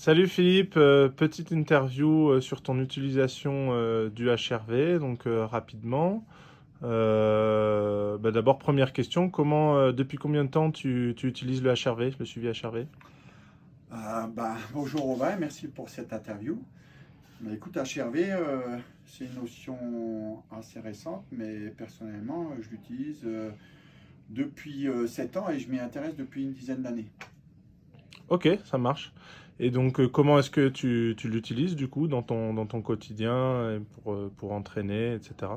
Salut Philippe, petite interview sur ton utilisation du HRV, donc rapidement. D'abord, première question, depuis combien de temps tu utilises le HRV, le suivi HRV? Bonjour Robin, merci pour cette interview. Écoute, HRV, c'est une notion assez récente, mais personnellement, je l'utilise depuis 7 ans et je m'y intéresse depuis une dizaine d'années. Ok, ça marche. Et donc, comment est-ce que tu l'utilises du coup dans ton quotidien pour entraîner, etc.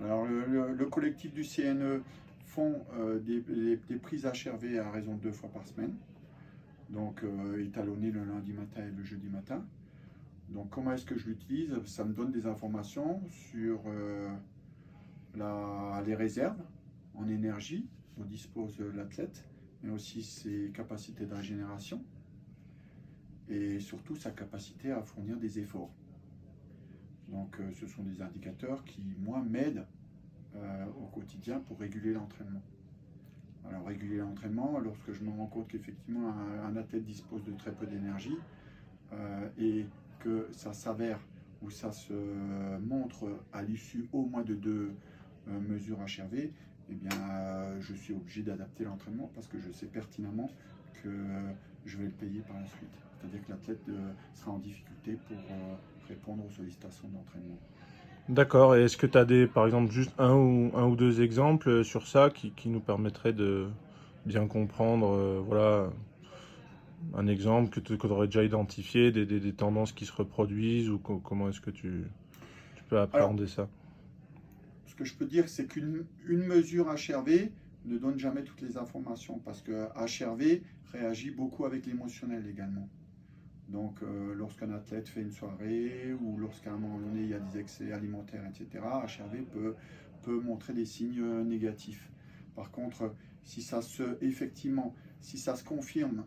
Alors, le collectif du CNE font des prises HRV à raison de 2 fois par semaine, donc étalonnées le lundi matin et le jeudi matin. Donc, comment est-ce que je l'utilise? Ça me donne des informations sur les réserves en énergie dont dispose l'athlète, mais aussi ses capacités de régénération et surtout sa capacité à fournir des efforts. Donc ce sont des indicateurs qui, moi, m'aident au quotidien pour réguler l'entraînement. Alors réguler l'entraînement, lorsque je me rends compte qu'effectivement un athlète dispose de très peu d'énergie et que ça s'avère ou ça se montre à l'issue au moins de 2 mesures HRV, eh bien, je suis obligé d'adapter l'entraînement parce que je sais pertinemment que je vais le payer par la suite. C'est-à-dire que l'athlète sera en difficulté pour répondre aux sollicitations d'entraînement. D'accord, et est-ce que tu as par exemple, juste un ou deux exemples sur ça qui nous permettraient de bien comprendre, voilà, un exemple que tu aurais déjà identifié, des tendances qui se reproduisent, ou comment est-ce que tu peux Alors, appréhender ça? ce que je peux dire, c'est qu'une mesure HRV ne donne jamais toutes les informations parce que HRV réagit beaucoup avec l'émotionnel également. Donc, lorsqu'un athlète fait une soirée ou lorsqu'à un moment donné il y a des excès alimentaires, etc., HRV peut montrer des signes négatifs. Par contre, effectivement, si ça se confirme,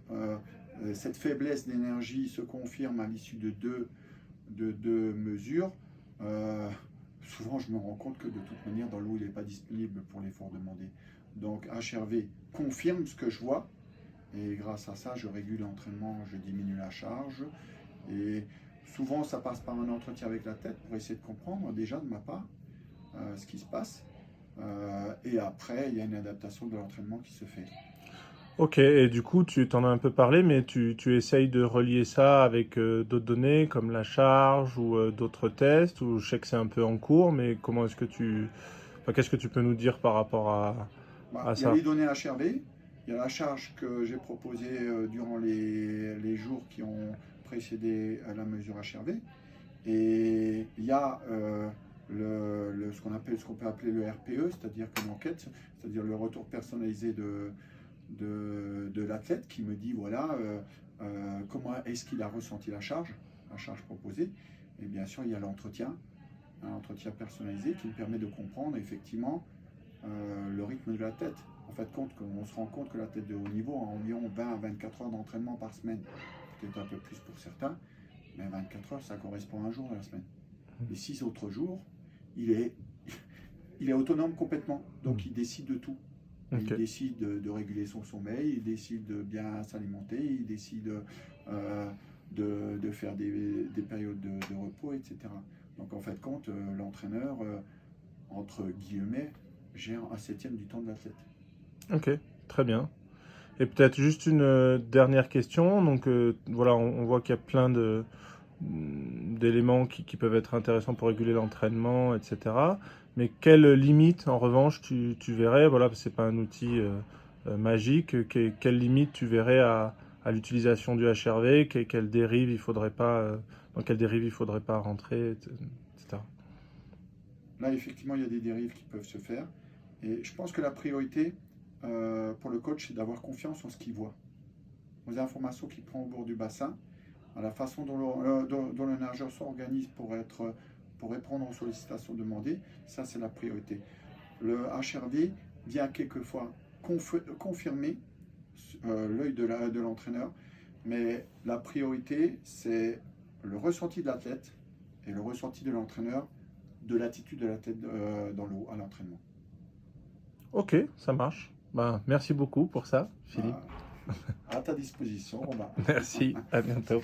cette faiblesse d'énergie se confirme à l'issue de deux mesures, euh, souvent je me rends compte que de toute manière, dans l'eau, il n'est pas disponible pour l'effort demandé. Donc, HRV confirme ce que je vois et grâce à ça, je régule l'entraînement, je diminue la charge. Et souvent, ça passe par un entretien avec la tête pour essayer de comprendre déjà de ma part ce qui se passe. Et après, il y a une adaptation de l'entraînement qui se fait. Ok, et du coup, tu t'en as un peu parlé, mais tu essayes de relier ça avec d'autres données comme la charge ou d'autres tests, ou je sais que c'est un peu en cours, mais comment est-ce que enfin, qu'est-ce que tu peux nous dire par rapport à Il y a ça? les données HRV, il y a la charge que j'ai proposée durant les jours qui ont précédé la mesure HRV, et il y a ce qu'on peut appeler le RPE, c'est-à-dire une enquête, c'est-à-dire le retour personnalisé de l'athlète qui me dit voilà comment est-ce qu'il a ressenti la charge proposée. Et bien sûr, il y a l'entretien, un entretien personnalisé qui me permet de comprendre effectivement le rythme de la tête. En fait, on se rend compte que la tête de haut niveau a environ 20 à 24 heures d'entraînement par semaine, peut-être un peu plus pour certains, mais 24 heures, ça correspond à un jour de la semaine. Les 6 autres jours, il est, il est autonome complètement, Hmm. donc il décide de tout. Ok. Il décide de réguler son sommeil, il décide de bien s'alimenter, il décide de faire des périodes de repos, etc. Donc en fait, compte, l'entraîneur, entre guillemets, gère un septième du temps de l'athlète. Ok, très bien. Et peut-être juste une dernière question. Donc voilà, on voit qu'il y a plein d'éléments qui peuvent être intéressants pour réguler l'entraînement, etc. Mais quelle limite, en revanche, tu verrais, voilà, c'est pas un outil magique, quelle limite tu verrais à l'utilisation du HRV, quelle dérive il faudrait pas, dans quelle dérive il faudrait pas rentrer, etc. Là, effectivement, il y a des dérives qui peuvent se faire. Et je pense que la priorité pour le coach, c'est d'avoir confiance en ce qu'il voit, aux informations qu'il prend au bord du bassin, à la façon dont le nageur s'organise pour répondre aux sollicitations demandées. Ça, c'est la priorité. Le HRV vient quelquefois confirmer l'œil de l'entraîneur, mais la priorité, c'est le ressenti de l'athlète et le ressenti de l'entraîneur de l'attitude de l'athlète dans l'eau à l'entraînement. Ok, ça marche. Ben, merci beaucoup pour ça, Philippe. À ta disposition, Romain. Merci, à bientôt.